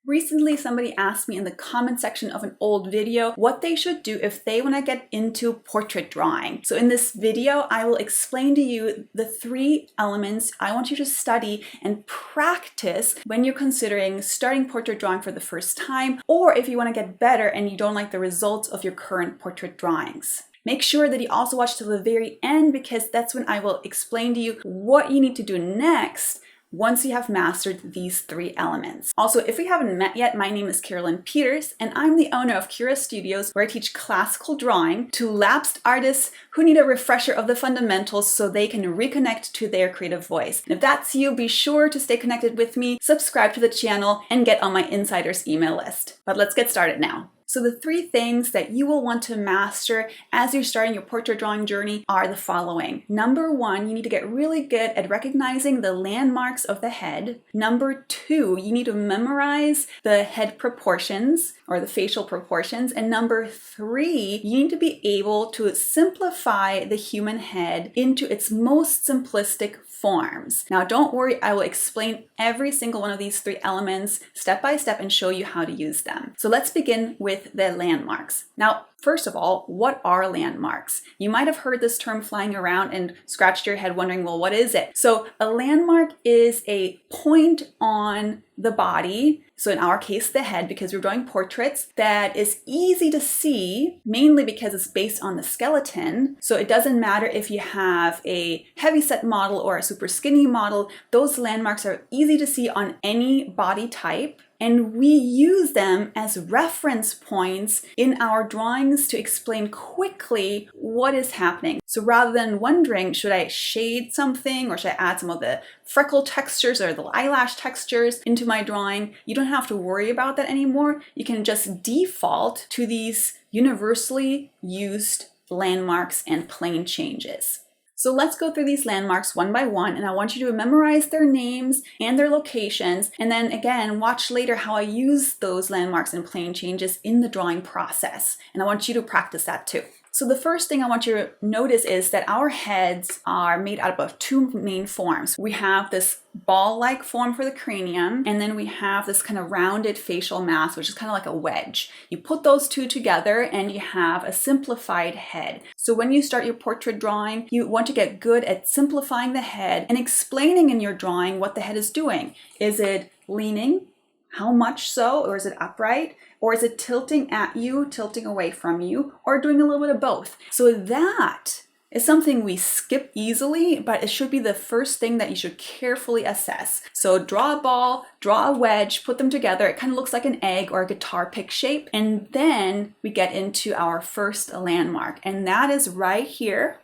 Recently, somebody asked me in the comment section of an old video what they should do if they want to get into portrait drawing. So in this video, I will explain to you the 3 elements I want you to study and practice when you're considering starting portrait drawing for the first time, or if you want to get better and you don't like the results of your current portrait drawings. Make sure that you also watch till the very end, because that's when I will explain to you what you need to do next once you have mastered these 3 elements. Also, if we haven't met yet, my name is Carolin Peters, and I'm the owner of Kira Studios, where I teach classical drawing to lapsed artists who need a refresher of the fundamentals so they can reconnect to their creative voice. And if that's you, be sure to stay connected with me, subscribe to the channel, and get on my insiders email list. But let's get started now. So the 3 things that you will want to master as you're starting your portrait drawing journey are the following. Number 1, you need to get really good at recognizing the landmarks of the head. Number 2, you need to memorize the head proportions or the facial proportions. And number 3, you need to be able to simplify the human head into its most simplistic forms. Now, don't worry, I will explain every single one of these 3 elements step by step and show you how to use them. So let's begin with the landmarks. Now, first of all, what are landmarks? You might have heard this term flying around and scratched your head wondering, well, what is it? So a landmark is a point on the body, so in our case, the head, because we're drawing portraits, that is easy to see, mainly because it's based on the skeleton. So it doesn't matter if you have a heavyset model or a super skinny model, those landmarks are easy to see on any body type. And we use them as reference points in our drawings to explain quickly what is happening. So rather than wondering, should I shade something or should I add some of the freckle textures or the eyelash textures into my drawing, you don't have to worry about that anymore. You can just default to these universally used landmarks and plane changes. So let's go through these landmarks one by one, and I want you to memorize their names and their locations, and then again, watch later how I use those landmarks and plane changes in the drawing process. And I want you to practice that too. So the first thing I want you to notice is that our heads are made out of 2 main forms. We have this ball-like form for the cranium, and then we have this kind of rounded facial mass, which is kind of like a wedge. You put those 2 together and you have a simplified head. So when you start your portrait drawing, you want to get good at simplifying the head and explaining in your drawing what the head is doing. Is it leaning? How much so? Or is it upright? Or is it tilting at you, tilting away from you, or doing a little bit of both? So that is something we skip easily, but it should be the first thing that you should carefully assess. So draw a ball, draw a wedge, put them together. It kind of looks like an egg or a guitar pick shape. And then we get into our first landmark, and that is right here.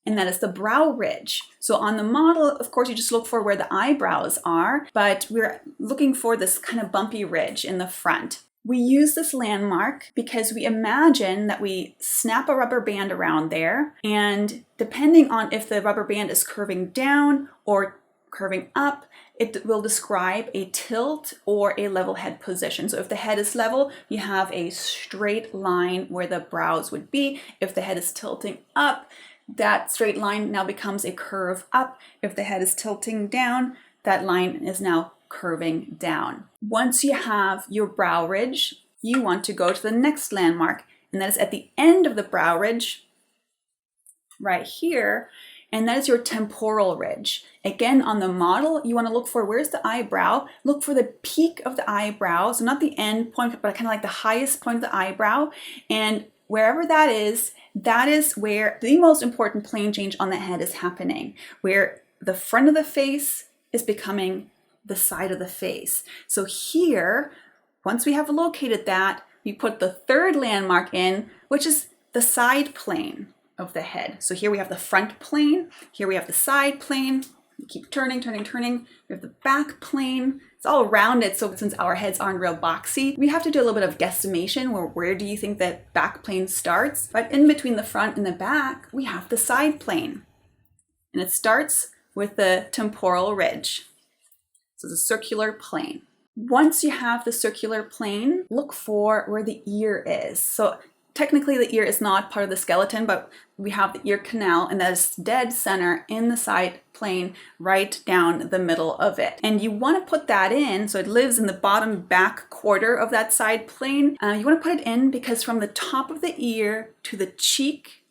And that is the brow ridge. So on the model, of course, you just look for where the eyebrows are, but we're looking for this kind of bumpy ridge in the front. We use this landmark because we imagine that we snap a rubber band around there, and depending on if the rubber band is curving down or curving up, it will describe a tilt or a level head position. So if the head is level, you have a straight line where the brows would be. If the head is tilting up, that straight line now becomes a curve up. If the head is tilting down, that line is now curving down. Once you have your brow ridge, you want to go to the next landmark, and that is at the end of the brow ridge, right here, and that is your temporal ridge. Again, on the model, you want to look for where's the eyebrow. Look for the peak of the eyebrow, so not the end point, but kind of like the highest point of the eyebrow, and wherever that is where the most important plane change on the head is happening, where the front of the face is becoming the side of the face. So here, once we have located that, we put the 3rd landmark in, which is the side plane of the head. So here we have the front plane, here we have the side plane. We keep turning, turning, turning. We have the back plane. It's all rounded, so since our heads aren't real boxy, we have to do a little bit of guesstimation. Where do you think that back plane starts? But in between the front and the back, we have the side plane. And it starts with the temporal ridge. So it's a circular plane. Once you have the circular plane, look for where the ear is. So technically the ear is not part of the skeleton, but we have the ear canal, and that is dead center in the side plane right down the middle of it. And you want to put that in, so it lives in the bottom back quarter of that side plane. You want to put it in because from the top of the ear to the cheek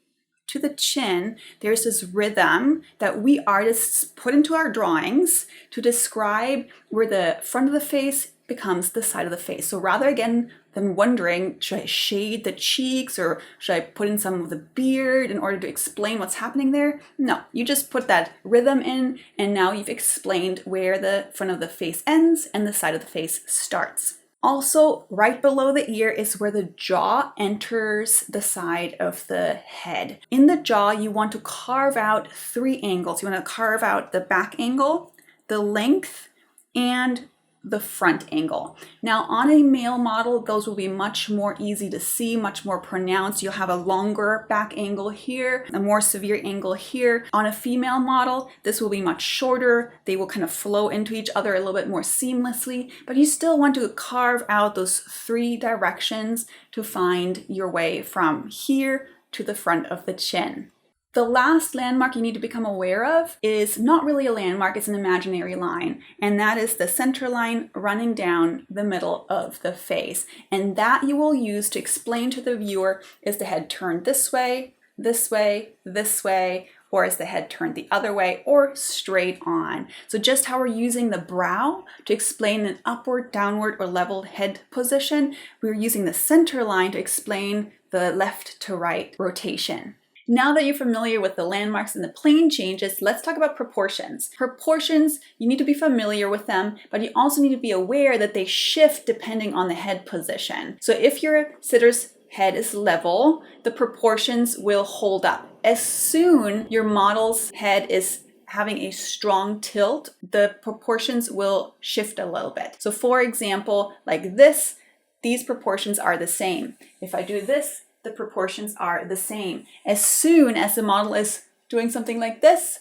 to the chin, there's this rhythm that we artists put into our drawings to describe where the front of the face becomes the side of the face. So rather again than wondering, should I shade the cheeks or should I put in some of the beard in order to explain what's happening there? No, you just put that rhythm in, and now you've explained where the front of the face ends and the side of the face starts. Also, right below the ear is where the jaw enters the side of the head. In the jaw, you want to carve out 3 angles. You want to carve out the back angle, the length, and the front angle. Now on a male model, those will be much more easy to see, much more pronounced. You'll have a longer back angle here, a more severe angle here. On a female model, this will be much shorter. They will kind of flow into each other a little bit more seamlessly, but you still want to carve out those 3 directions to find your way from here to the front of the chin. The last landmark you need to become aware of is not really a landmark, it's an imaginary line, and that is the center line running down the middle of the face. And that you will use to explain to the viewer, is the head turned this way, this way, this way, or is the head turned the other way, or straight on. So just how we're using the brow to explain an upward, downward, or leveled head position, we're using the center line to explain the left to right rotation. Now that you're familiar with the landmarks and the plane changes, let's talk about proportions. Proportions, you need to be familiar with them, but you also need to be aware that they shift depending on the head position. So if your sitter's head is level, the proportions will hold up. As soon your model's head is having a strong tilt, the proportions will shift a little bit. So for example, like this, these proportions are the same. If I do this, the proportions are the same. As soon as the model is doing something like this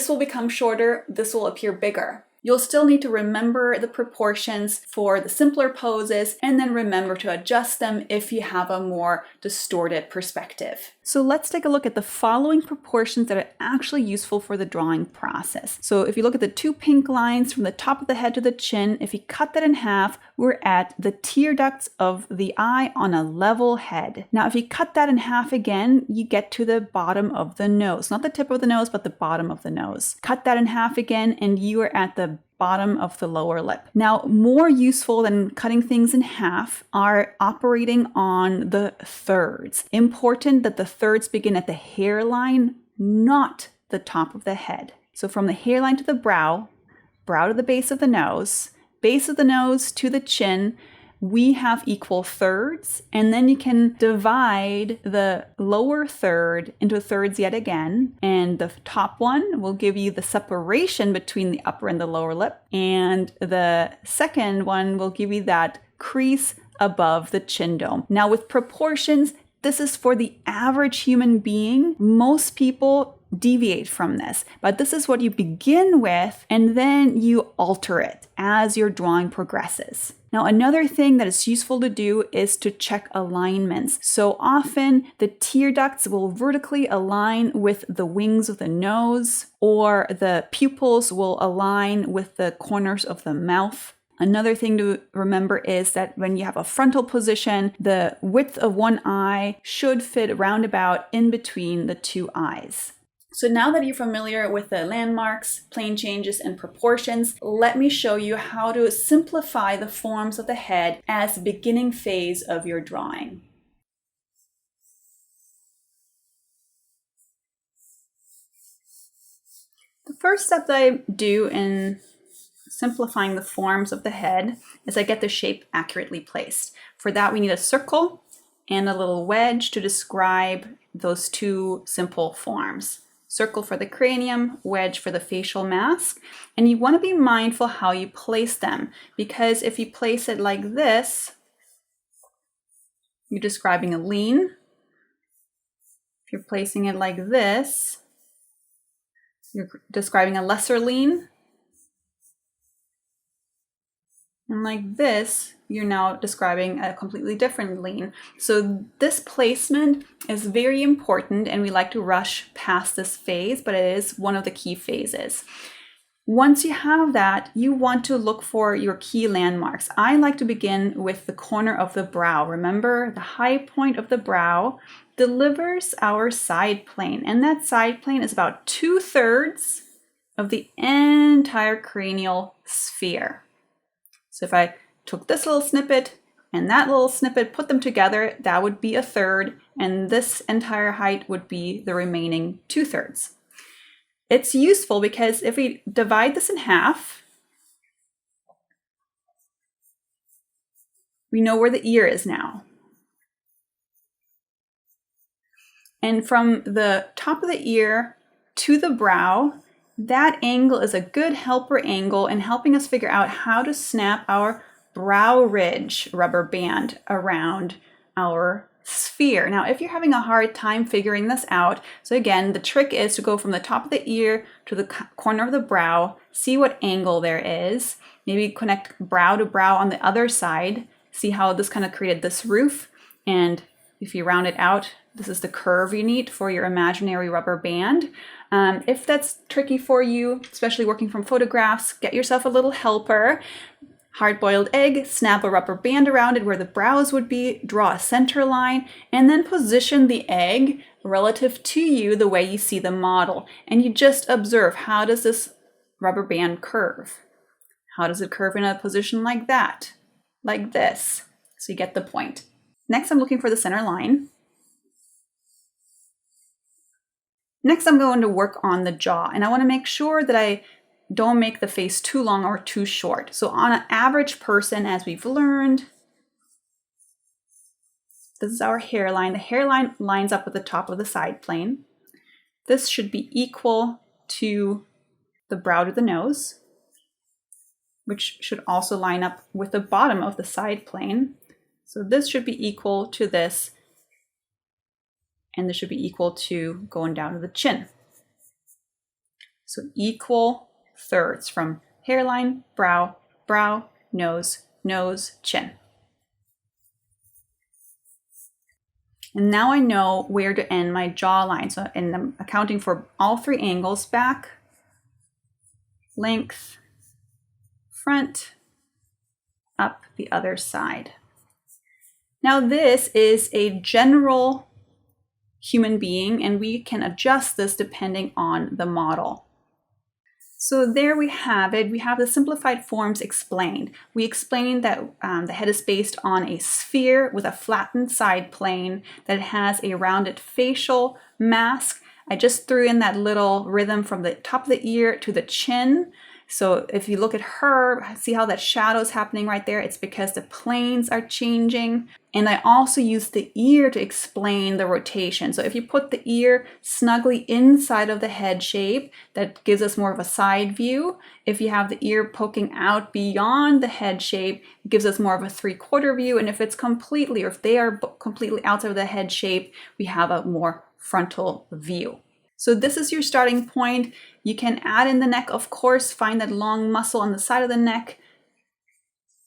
will become shorter, this will appear bigger. You'll still need to remember the proportions for the simpler poses and then remember to adjust them if you have a more distorted perspective. So let's take a look at the following proportions that are actually useful for the drawing process. So if you look at the 2 pink lines from the top of the head to the chin, if you cut that in half, we're at the tear ducts of the eye on a level head. Now, if you cut that in half again, you get to the bottom of the nose, not the tip of the nose, but the bottom of the nose. Cut that in half again, and you are at the bottom of the lower lip. Now, more useful than cutting things in half are operating on the thirds. Important that the thirds begin at the hairline, not the top of the head. So from the hairline to the brow, brow to the base of the nose to the chin, we have equal thirds, and then you can divide the lower third into thirds yet again, and the top one will give you the separation between the upper and the lower lip, and the second one will give you that crease above the chin dome. Now with proportions, this is for the average human being. Most people deviate from this, but this is what you begin with, and then you alter it as your drawing progresses. Now, another thing that is useful to do is to check alignments. So often the tear ducts will vertically align with the wings of the nose, or the pupils will align with the corners of the mouth. Another thing to remember is that when you have a frontal position, the width of one eye should fit roundabout in between the 2 eyes. So now that you're familiar with the landmarks, plane changes, and proportions, let me show you how to simplify the forms of the head as the beginning phase of your drawing. The first step that I do in simplifying the forms of the head is I get the shape accurately placed. For that, we need a circle and a little wedge to describe those 2 simple forms. Circle for the cranium, wedge for the facial mask. And you want to be mindful how you place them, because if you place it like this, you're describing a lean. If you're placing it like this, you're describing a lesser lean. And like this, you're now describing a completely different lean. So this placement is very important, and we like to rush past this phase, but it is one of the key phases. Once you have that, you want to look for your key landmarks. I like to begin with the corner of the brow. Remember, the high point of the brow delivers our side plane, and that side plane is about 2/3 of the entire cranial sphere. So if I took this little snippet and that little snippet, put them together, that would be 1/3, and this entire height would be the remaining 2/3. It's useful because if we divide this in half, we know where the ear is now. And from the top of the ear to the brow, that angle is a good helper angle in helping us figure out how to snap our brow ridge rubber band around our sphere. Now, if you're having a hard time figuring this out, so again, the trick is to go from the top of the ear to the corner of the brow, see what angle there is, maybe connect brow to brow on the other side, see how this kind of created this roof, and if you round it out, this is the curve you need for your imaginary rubber band. If that's tricky for you, especially working from photographs, get yourself a little helper. Hard-boiled egg, snap a rubber band around it where the brows would be, draw a center line, and then position the egg relative to you the way you see the model. And you just observe, how does this rubber band curve? How does it curve in a position like that? Like this. So you get the point. Next, I'm looking for the center line. Next, I'm going to work on the jaw, and I want to make sure that I don't make the face too long or too short. So on an average person, as we've learned, this is our hairline. The hairline lines up with the top of the side plane. This should be equal to the brow to the nose, which should also line up with the bottom of the side plane. So this should be equal to this, and this should be equal to going down to the chin. So equal thirds from hairline, brow, brow, nose, nose, chin. And now I know where to end my jawline. So I'm accounting for all three angles: back, length, front, up the other side. Now this is a general human being, and we can adjust this depending on the model. So there we have it. We have the simplified forms explained. We explained that the head is based on a sphere with a flattened side plane, that it has a rounded facial mask. I just threw in that little rhythm from the top of the ear to the chin. So if you look at her, see how that shadow is happening right there? It's because the planes are changing. And I also use the ear to explain the rotation. So if you put the ear snugly inside of the head shape, that gives us more of a side view. If you have the ear poking out beyond the head shape, it gives us more of a 3/4 view. And if it's completely, or if they are completely outside of the head shape, we have a more frontal view. So this is your starting point. You can add in the neck, of course, find that long muscle on the side of the neck,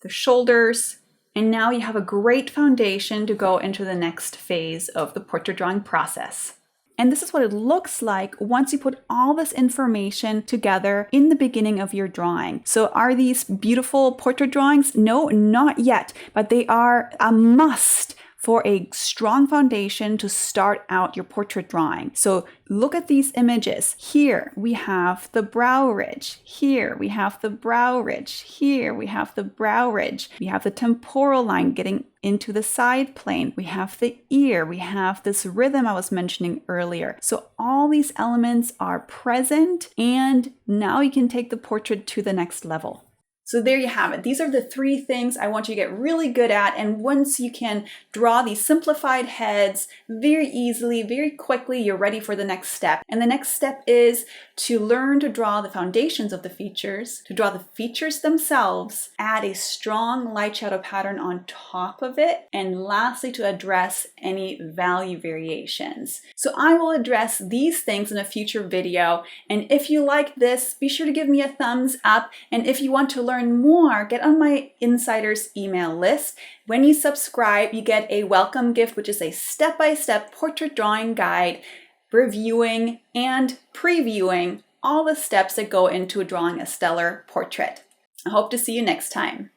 the shoulders, and now you have a great foundation to go into the next phase of the portrait drawing process. And this is what it looks like once you put all this information together in the beginning of your drawing. So are these beautiful portrait drawings? No, not yet, but they are a must for a strong foundation to start out your portrait drawing. So look at these images. Here we have the brow ridge. Here we have the brow ridge. Here we have the brow ridge. We have the temporal line getting into the side plane. We have the ear. We have this rhythm I was mentioning earlier. So all these elements are present, and now you can take the portrait to the next level. So there you have it. These are the 3 things I want you to get really good at. And once you can draw these simplified heads very easily, very quickly, you're ready for the next step. And the next step is to learn to draw the foundations of the features, to draw the features themselves, add a strong light shadow pattern on top of it, and lastly, to address any value variations. So I will address these things in a future video. And if you like this, be sure to give me a thumbs up. And if you want to learn learn more, get on my insiders email list. When you subscribe, you get a welcome gift, which is a step-by-step portrait drawing guide, reviewing and previewing all the steps that go into drawing a stellar portrait. I hope to see you next time.